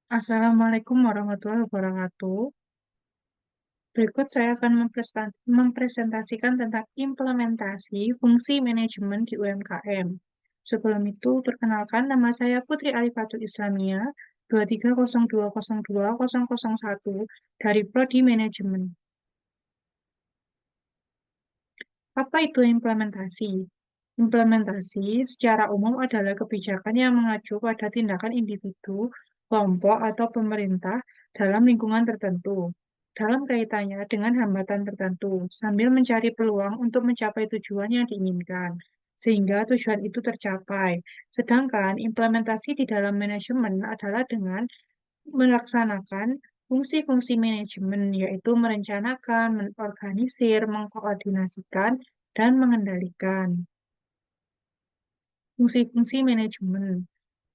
Assalamualaikum warahmatullahi wabarakatuh. Berikut saya akan mempresentasikan tentang implementasi fungsi manajemen di UMKM. Sebelum itu, perkenalkan nama saya Putri Alifatul Islamia 2302020001 dari Prodi Manajemen. Apa itu implementasi? Implementasi secara umum adalah kebijakan yang mengacu pada tindakan individu, kelompok, atau pemerintah dalam lingkungan tertentu, dalam kaitannya dengan hambatan tertentu, sambil mencari peluang untuk mencapai tujuan yang diinginkan, sehingga tujuan itu tercapai. Sedangkan implementasi di dalam manajemen adalah dengan melaksanakan fungsi-fungsi manajemen, yaitu merencanakan, mengorganisir, mengkoordinasikan, dan mengendalikan. Fungsi-fungsi manajemen.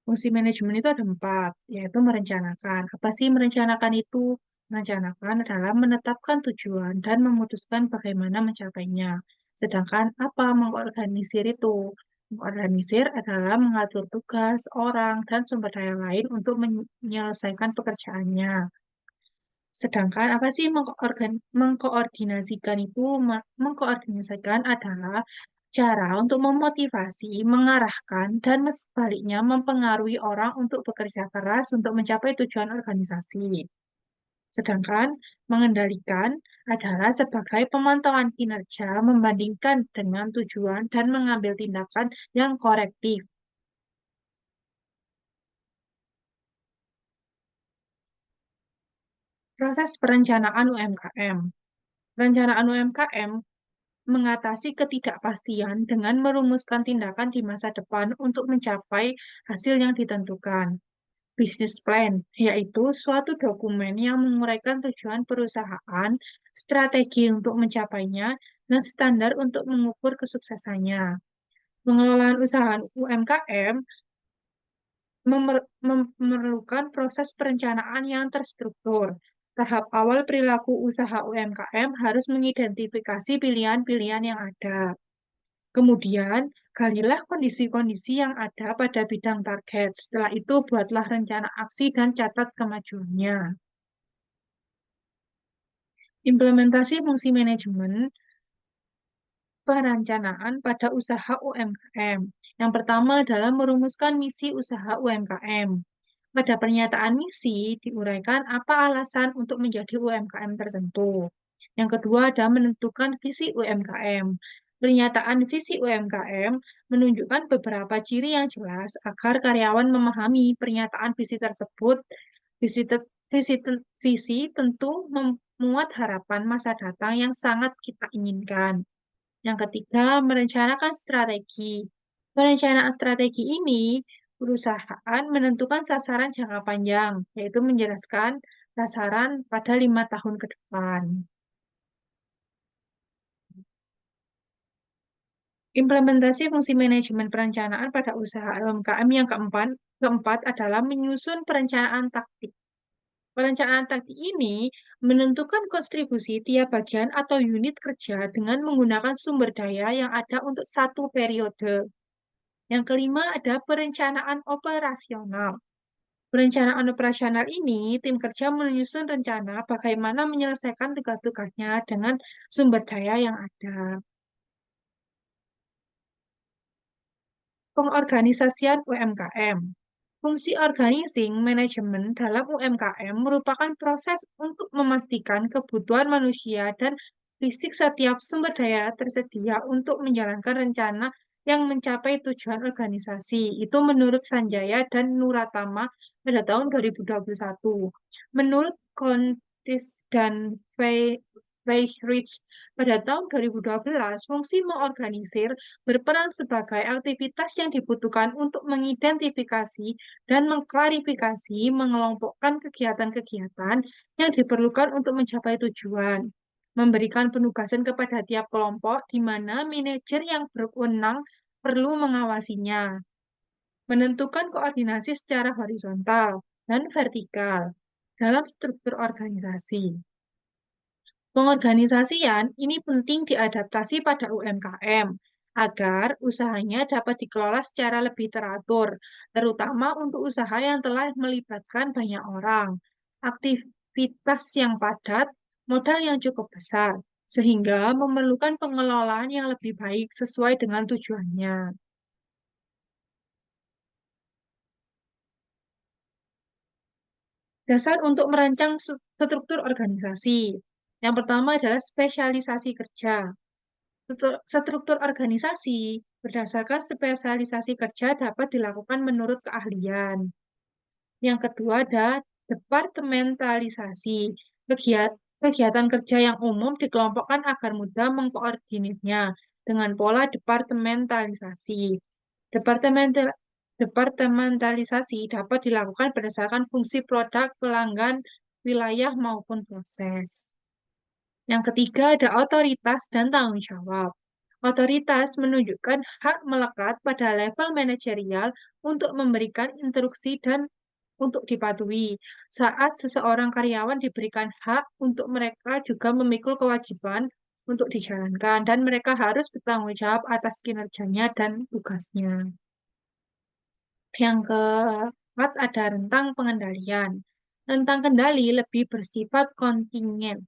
Fungsi manajemen itu ada empat, yaitu merencanakan. Apa sih merencanakan itu? Merencanakan adalah menetapkan tujuan dan memutuskan bagaimana mencapainya. Sedangkan apa mengorganisir itu? Mengorganisir adalah mengatur tugas, orang, dan sumber daya lain untuk menyelesaikan pekerjaannya. Sedangkan apa sih mengkoordinasikan itu? Mengkoordinasikan adalah cara untuk memotivasi, mengarahkan, dan sebaliknya mempengaruhi orang untuk bekerja keras untuk mencapai tujuan organisasi. Sedangkan mengendalikan adalah sebagai pemantauan kinerja membandingkan dengan tujuan dan mengambil tindakan yang korektif. Proses perencanaan UMKM. Perencanaan UMKM mengatasi ketidakpastian dengan merumuskan tindakan di masa depan untuk mencapai hasil yang ditentukan. Business plan, yaitu suatu dokumen yang menguraikan tujuan perusahaan, strategi untuk mencapainya, dan standar untuk mengukur kesuksesannya. Pengelolaan usaha UMKM memerlukan proses perencanaan yang terstruktur. Tahap awal perilaku usaha UMKM harus mengidentifikasi pilihan-pilihan yang ada. Kemudian, galilah kondisi-kondisi yang ada pada bidang target. Setelah itu, buatlah rencana aksi dan catat kemajuannya. Implementasi fungsi manajemen perencanaan pada usaha UMKM. Yang pertama adalah merumuskan misi usaha UMKM. Pada pernyataan misi, diuraikan apa alasan untuk menjadi UMKM tertentu. Yang kedua adalah menentukan visi UMKM. Pernyataan visi UMKM menunjukkan beberapa ciri yang jelas agar karyawan memahami pernyataan visi tersebut. Visi tentu memuat harapan masa datang yang sangat kita inginkan. Yang ketiga, merencanakan strategi. Perencanaan strategi ini, perusahaan menentukan sasaran jangka panjang, yaitu menjelaskan sasaran pada 5 tahun ke depan. Implementasi fungsi manajemen perencanaan pada usaha UMKM yang keempat adalah menyusun perencanaan taktik. Perencanaan taktik ini menentukan kontribusi tiap bagian atau unit kerja dengan menggunakan sumber daya yang ada untuk satu periode. Yang kelima ada perencanaan operasional. Perencanaan operasional ini, tim kerja menyusun rencana bagaimana menyelesaikan tugas-tugasnya dengan sumber daya yang ada. Pengorganisasian UMKM. Fungsi organizing manajemen dalam UMKM merupakan proses untuk memastikan kebutuhan manusia dan fisik setiap sumber daya tersedia untuk menjalankan rencana yang mencapai tujuan organisasi. Itu menurut Sanjaya dan Nuratama pada tahun 2021. Menurut Kontis dan Weyrich pada tahun 2012, fungsi mengorganisir berperan sebagai aktivitas yang dibutuhkan untuk mengidentifikasi dan mengklarifikasi, mengelompokkan kegiatan-kegiatan yang diperlukan untuk mencapai tujuan, memberikan penugasan kepada tiap kelompok di mana manajer yang berwenang perlu mengawasinya, menentukan koordinasi secara horizontal dan vertikal dalam struktur organisasi. Pengorganisasian ini penting diadaptasi pada UMKM agar usahanya dapat dikelola secara lebih teratur, terutama untuk usaha yang telah melibatkan banyak orang, aktivitas yang padat, modal yang cukup besar, sehingga memerlukan pengelolaan yang lebih baik sesuai dengan tujuannya. Dasar untuk merancang struktur organisasi. Yang pertama adalah spesialisasi kerja. Struktur organisasi berdasarkan spesialisasi kerja dapat dilakukan menurut keahlian. Yang kedua ada departementalisasi. Kegiatan kerja yang umum dikelompokkan agar mudah mengkoordinirnya dengan pola departementalisasi. Departemental, departementalisasi dapat dilakukan berdasarkan fungsi produk, pelanggan, wilayah maupun proses. Yang ketiga ada otoritas dan tanggung jawab. Otoritas menunjukkan hak melekat pada level manajerial untuk memberikan instruksi dan untuk dipatuhi. Saat seseorang karyawan diberikan hak untuk mereka juga memikul kewajiban untuk dijalankan dan mereka harus bertanggung jawab atas kinerjanya dan tugasnya. Yang keempat ada rentang pengendalian. Rentang kendali lebih bersifat kontingen.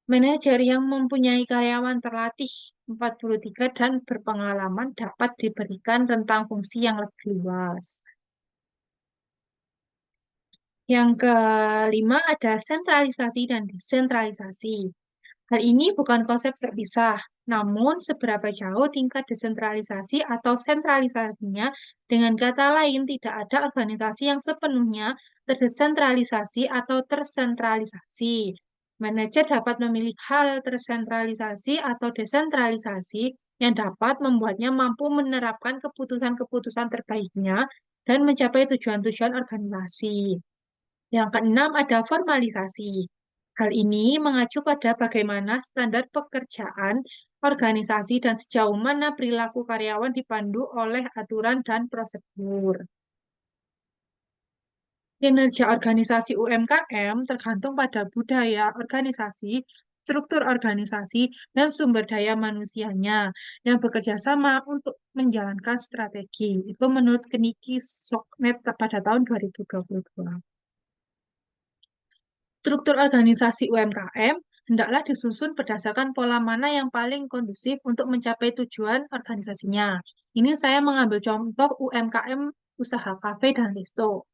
Manajer yang mempunyai karyawan terlatih 43 dan berpengalaman dapat diberikan rentang fungsi yang lebih luas. Yang kelima ada sentralisasi dan desentralisasi. Hal ini bukan konsep terpisah, namun seberapa jauh tingkat desentralisasi atau sentralisasinya, dengan kata lain tidak ada organisasi yang sepenuhnya terdesentralisasi atau tersentralisasi. Manajer dapat memilih hal tersentralisasi atau desentralisasi yang dapat membuatnya mampu menerapkan keputusan-keputusan terbaiknya dan mencapai tujuan-tujuan organisasi. Yang keenam ada formalisasi. Hal ini mengacu pada bagaimana standar pekerjaan, organisasi, dan sejauh mana perilaku karyawan dipandu oleh aturan dan prosedur. Kinerja organisasi UMKM tergantung pada budaya organisasi, struktur organisasi, dan sumber daya manusianya yang bekerja sama untuk menjalankan strategi. Itu menurut Kniki Soknet pada tahun 2022. Struktur organisasi UMKM hendaklah disusun berdasarkan pola mana yang paling kondusif untuk mencapai tujuan organisasinya. Ini saya mengambil contoh UMKM usaha kafe dan resto.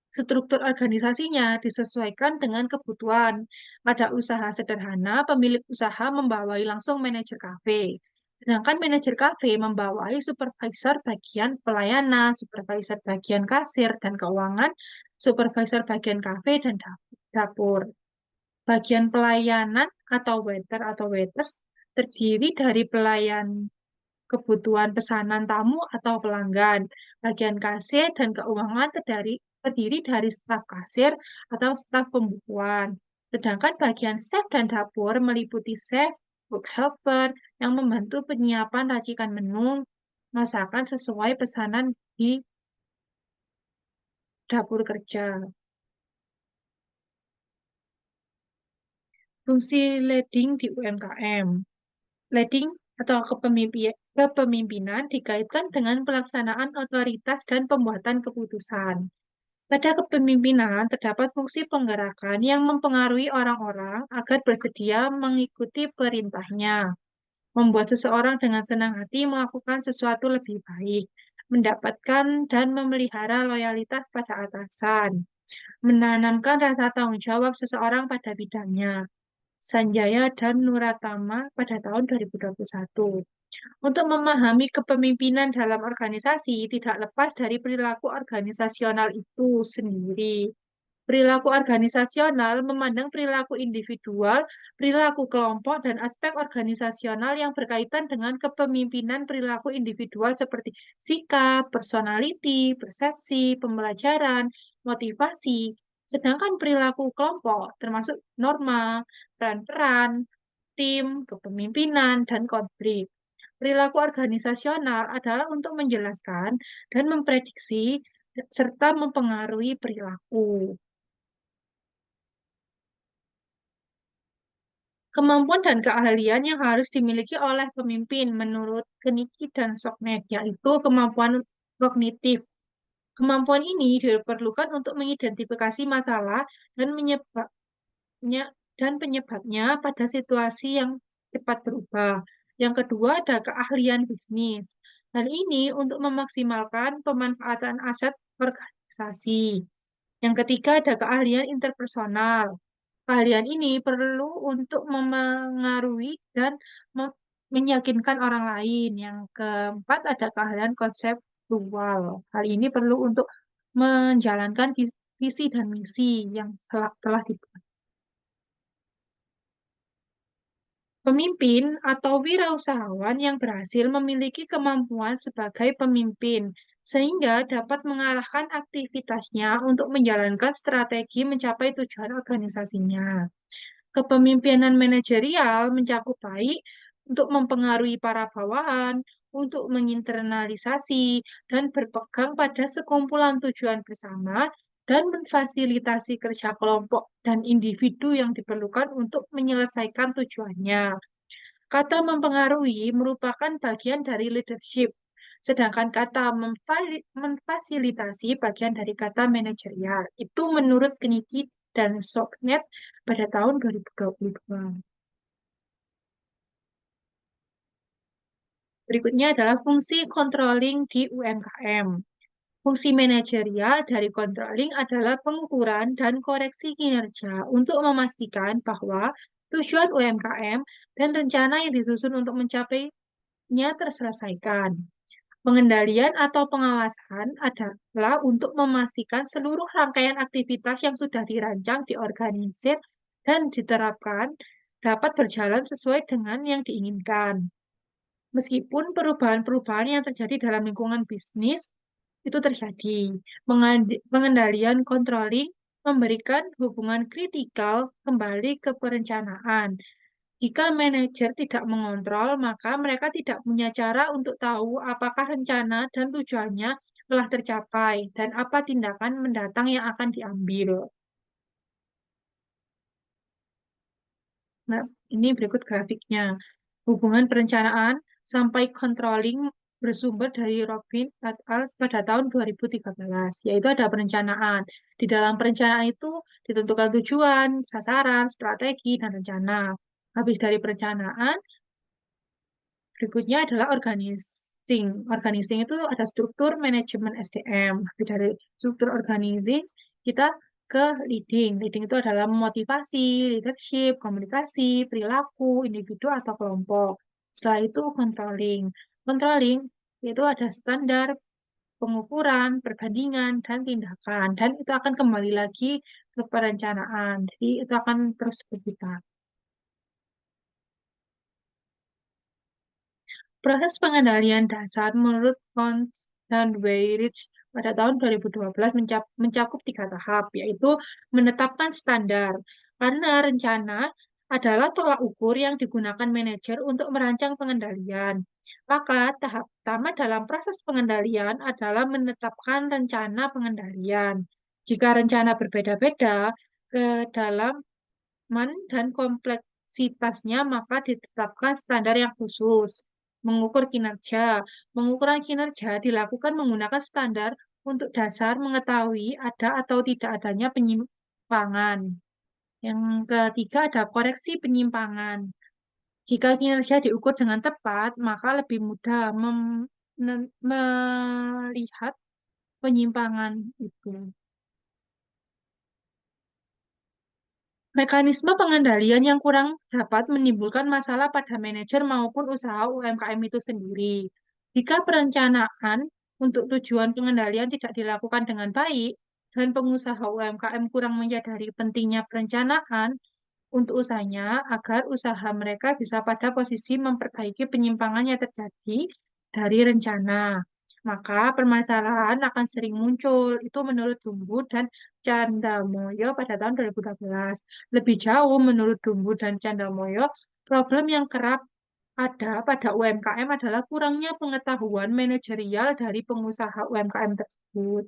Struktur organisasinya disesuaikan dengan kebutuhan. Pada usaha sederhana, pemilik usaha membawai langsung manajer kafe. Sedangkan manajer kafe membawai supervisor bagian pelayanan, supervisor bagian kasir dan keuangan, supervisor bagian kafe dan dapur. Bagian pelayanan atau waiters terdiri dari pelayan kebutuhan pesanan tamu atau pelanggan. Bagian kasir dan keuangan terdiri dari staf kasir atau staf pembukuan. Sedangkan bagian chef dan dapur meliputi chef, cook helper yang membantu penyiapan racikan menu masakan sesuai pesanan di dapur kerja. Fungsi leading di UMKM. Leading atau kepemimpinan dikaitkan dengan pelaksanaan otoritas dan pembuatan keputusan. Pada kepemimpinan terdapat fungsi penggerakan yang mempengaruhi orang-orang agar bersedia mengikuti perintahnya, membuat seseorang dengan senang hati melakukan sesuatu lebih baik, mendapatkan dan memelihara loyalitas pada atasan, menanamkan rasa tanggung jawab seseorang pada bidangnya. Sanjaya dan Nuratama pada tahun 2021. Untuk memahami kepemimpinan dalam organisasi tidak lepas dari perilaku organisasional itu sendiri. Perilaku organisasional memandang perilaku individual, perilaku kelompok, dan aspek organisasional yang berkaitan dengan kepemimpinan perilaku individual seperti sikap, personality, persepsi, pembelajaran, motivasi. Sedangkan perilaku kelompok termasuk norma, peran-peran, tim, kepemimpinan, dan konflik. Perilaku organisasional adalah untuk menjelaskan dan memprediksi serta mempengaruhi perilaku. Kemampuan dan keahlian yang harus dimiliki oleh pemimpin menurut Kenichi dan Soknet, yaitu kemampuan kognitif. Kemampuan ini diperlukan untuk mengidentifikasi masalah dan penyebabnya pada situasi yang cepat berubah. Yang kedua ada keahlian bisnis. Hal ini untuk memaksimalkan pemanfaatan aset organisasi. Yang ketiga ada keahlian interpersonal. Keahlian ini perlu untuk memengaruhi dan meyakinkan orang lain. Yang keempat ada keahlian konseptual. Hal ini perlu untuk menjalankan visi dan misi yang telah dibuat. Pemimpin atau wirausahawan yang berhasil memiliki kemampuan sebagai pemimpin, sehingga dapat mengarahkan aktivitasnya untuk menjalankan strategi mencapai tujuan organisasinya. Kepemimpinan manajerial mencakup baik untuk mempengaruhi para bawahan, untuk menginternalisasi, dan berpegang pada sekumpulan tujuan bersama, dan memfasilitasi kerja kelompok dan individu yang diperlukan untuk menyelesaikan tujuannya. Kata mempengaruhi merupakan bagian dari leadership, sedangkan kata memfasilitasi bagian dari kata manajerial. Itu menurut Kenichi dan Soknet pada tahun 2022. Berikutnya adalah fungsi controlling di UMKM. Fungsi manajerial dari controlling adalah pengukuran dan koreksi kinerja untuk memastikan bahwa tujuan UMKM dan rencana yang disusun untuk mencapainya terselesaikan. Pengendalian atau pengawasan adalah untuk memastikan seluruh rangkaian aktivitas yang sudah dirancang, diorganisir, dan diterapkan dapat berjalan sesuai dengan yang diinginkan. Meskipun perubahan-perubahan yang terjadi dalam lingkungan bisnis itu terjadi, pengendalian controlling memberikan hubungan kritikal kembali ke perencanaan. Jika manajer tidak mengontrol, maka mereka tidak punya cara untuk tahu apakah rencana dan tujuannya telah tercapai dan apa tindakan mendatang yang akan diambil. Nah, ini berikut grafiknya. Hubungan perencanaan sampai controlling bersumber dari Robin et al. Pada tahun 2013, yaitu ada perencanaan. Di dalam perencanaan itu ditentukan tujuan, sasaran, strategi, dan rencana. Habis dari perencanaan, berikutnya adalah organizing. Organizing itu ada struktur manajemen SDM. Dari struktur organizing, kita ke leading. Leading itu adalah memotivasi, leadership, komunikasi, perilaku, individu atau kelompok. Setelah itu controlling. Controlling itu ada standar, pengukuran, perbandingan, dan tindakan. Dan itu akan kembali lagi ke perencanaan. Jadi itu akan terus berputar. Proses pengendalian dasar menurut Cons dan Weyrich pada tahun 2012 mencakup tiga tahap, yaitu menetapkan standar. Karena rencana adalah tolak ukur yang digunakan manajer untuk merancang pengendalian. Maka tahap pertama dalam proses pengendalian adalah menetapkan rencana pengendalian. Jika rencana berbeda-beda, kedalaman dan kompleksitasnya, maka ditetapkan standar yang khusus. Mengukur kinerja. Pengukuran kinerja dilakukan menggunakan standar untuk dasar mengetahui ada atau tidak adanya penyimpangan. Yang ketiga ada koreksi penyimpangan. Jika kinerja diukur dengan tepat, maka lebih mudah melihat penyimpangan itu. Mekanisme pengendalian yang kurang dapat menimbulkan masalah pada manajer maupun usaha UMKM itu sendiri. Jika perencanaan untuk tujuan pengendalian tidak dilakukan dengan baik, dan pengusaha UMKM kurang menyadari pentingnya perencanaan untuk usahanya agar usaha mereka bisa pada posisi memperbaiki penyimpangan yang terjadi dari rencana. Maka permasalahan akan sering muncul. Itu menurut Dumbu dan Candamoyo pada tahun 2012. Lebih jauh menurut Dumbu dan Candamoyo, problem yang kerap ada pada UMKM adalah kurangnya pengetahuan manajerial dari pengusaha UMKM tersebut.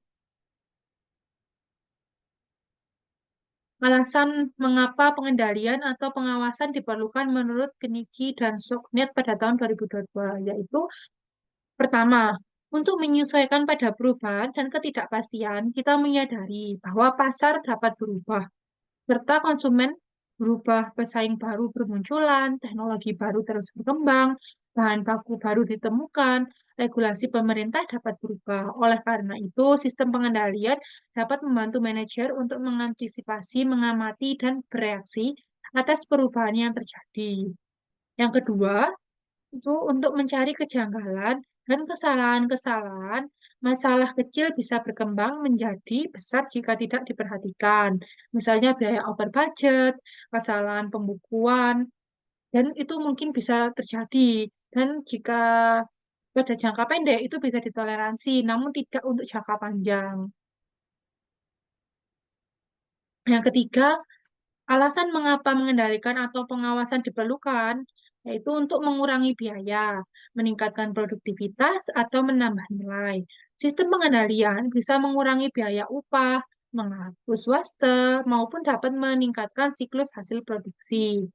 Alasan mengapa pengendalian atau pengawasan diperlukan menurut Kenichi dan Soknet pada tahun 2022, yaitu pertama, untuk menyesuaikan pada perubahan dan ketidakpastian, kita menyadari bahwa pasar dapat berubah serta konsumen berubah, pesaing baru bermunculan, teknologi baru terus berkembang, bahan baku baru ditemukan, regulasi pemerintah dapat berubah. Oleh karena itu, sistem pengendalian dapat membantu manajer untuk mengantisipasi, mengamati, dan bereaksi atas perubahan yang terjadi. Yang kedua, itu untuk mencari kejanggalan dan kesalahan-kesalahan, masalah kecil bisa berkembang menjadi besar jika tidak diperhatikan. Misalnya biaya over budget, kesalahan pembukuan, dan itu mungkin bisa terjadi. Dan jika pada jangka pendek itu bisa ditoleransi, namun tidak untuk jangka panjang. Yang ketiga, alasan mengapa mengendalikan atau pengawasan diperlukan, yaitu untuk mengurangi biaya, meningkatkan produktivitas, atau menambah nilai. Sistem pengendalian bisa mengurangi biaya upah, menghapus waste, maupun dapat meningkatkan siklus hasil produksi.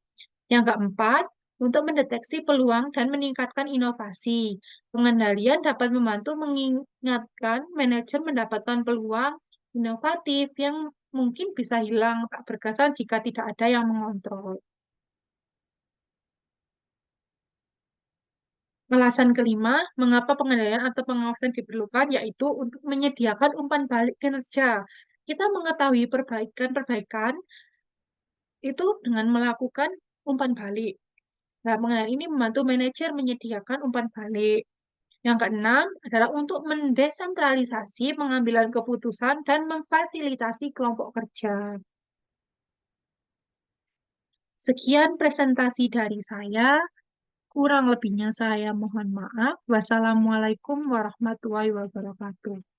Yang keempat, untuk mendeteksi peluang dan meningkatkan inovasi. Pengendalian dapat membantu mengingatkan manajer mendapatkan peluang inovatif yang mungkin bisa hilang tak berkesan jika tidak ada yang mengontrol. Alasan kelima, mengapa pengendalian atau pengawasan diperlukan, yaitu untuk menyediakan umpan balik kinerja. Kita mengetahui perbaikan-perbaikan itu dengan melakukan umpan balik. Nah, pengendalian ini membantu manajer menyediakan umpan balik. Yang keenam adalah untuk mendesentralisasi pengambilan keputusan dan memfasilitasi kelompok kerja. Sekian presentasi dari saya. Kurang lebihnya saya mohon maaf. Wassalamualaikum warahmatullahi wabarakatuh.